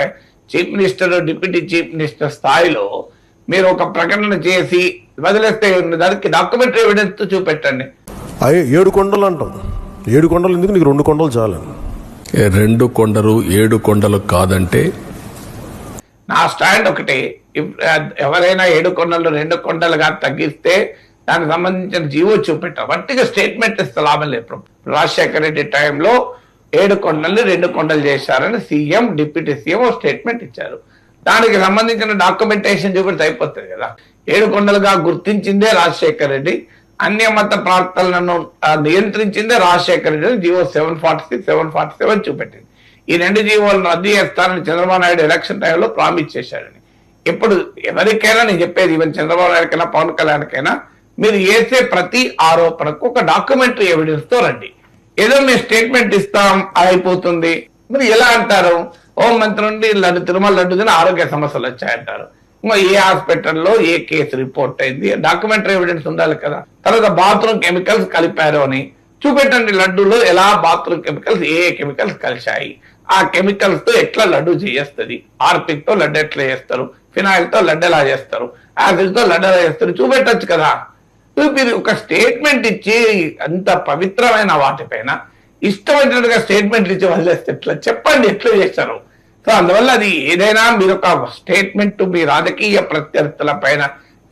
ఉంటాయి. Chief minister, deputy chief minister స్థాయిలో మీరు ఒక ప్రకటన చేసి వదిలేస్తే దానికి డాక్యుమెంటరీ ఎవిడెన్స్ చూపెట్టండి. 7 కొండలు అంటాం. 7 కొండలు ఎందుకు, నీకు 2 కొండలు చాలు. 2 కొండలు 7 కొండలు కాదంటే నా స్టాండ్ ఒకటి. ఎవరైనా 7 కొండలు 2 కొండలుగా తగ్గిస్తే దానికి సంబంధించిన జీవో చూపెట్టారు. వట్టిగా స్టేట్మెంట్ ఇస్తే లాభం లేదు. రాజశేఖర రెడ్డి టైంలో 7 కొండలు 2 కొండలు చేశారని సీఎం, డిప్యూటీ సీఎం స్టేట్మెంట్ ఇచ్చారు. దానికి సంబంధించిన డాక్యుమెంటేషన్ చూపెడితే అయిపోతుంది కదా. 7 కొండలుగా గుర్తించిందే రాజశేఖర రెడ్డి, అన్యమత ప్రార్థనలను నియంత్రించిందే రాజశేఖర రెడ్డి. జీవో 746, 747 చూపెట్టింది. ఈ 2 జీవోలను రద్దు చేస్తానని చంద్రబాబు నాయుడు ఎలక్షన్ టైంలో ప్రామిస్ చేశాడని. ఇప్పుడు ఎవరికైనా నేను చెప్పేది, ఈవెన్ చంద్రబాబు నాయుడుకైనా పవన్ కళ్యాణ్కైనా, మీరు వేసే ప్రతి ఆరోపణకు ఒక డాక్యుమెంటరీ ఎవిడెన్స్ తో రండి. ఏదో మీరు స్టేట్మెంట్ ఇస్తాం అయిపోతుంది. మరి ఎలా అంటారు, హోంమంత్రి నుండి తిరుమల లడ్డు తిని ఆరోగ్య సమస్యలు వచ్చాయంటారు. ఏ హాస్పిటల్లో ఏ కేసు రిపోర్ట్ అయింది, డాక్యుమెంటరీ ఎవిడెన్స్ ఉండాలి కదా. తర్వాత బాత్రూమ్ కెమికల్స్ కలిపారు అని చూపెట్టండి. లడ్డూలో ఎలా బాత్రూమ్ కెమికల్స్, ఏ కెమికల్స్ కలిశాయి, ఆ కెమికల్స్ తో ఎట్లా లడ్డు చేస్తుంది, హార్పిక్ తో లడ్డు ఎట్లా చేస్తారు, ఫినాయిల్ తో లడ్డు ఎలా చేస్తారు, యాసిడ్ తో లడ్డు ఎలా చేస్తారు చూపెట్టచ్చు కదా. మీరు ఒక స్టేట్మెంట్ ఇచ్చి అంత పవిత్రమైన వాటిపైన ఇష్టమైనట్టుగా స్టేట్మెంట్లు ఇచ్చి వదిలేస్తే ఎట్లా చెప్పండి, ఎట్లా చేస్తారు. సో అందువల్ల అది ఏదైనా మీరు ఒక స్టేట్మెంట్ మీ రాజకీయ ప్రత్యర్థుల పైన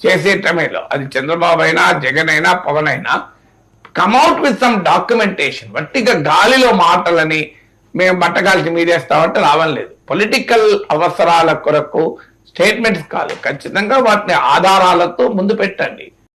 చేసేటమేలో, అది చంద్రబాబు అయినా, జగన్ అయినా, పవన్ అయినా, కమ్అట్ విత్ సమ్ డాక్యుమెంటేషన్. వట్టిగా గాలిలో మాటలని మేము బట్టగాల్చి మీదేస్తామంటే రావడం లేదు. పొలిటికల్ అవసరాల కొరకు స్టేట్మెంట్స్ కాదు, ఖచ్చితంగా వాటిని ఆధారాలతో ముందు పెట్టండి.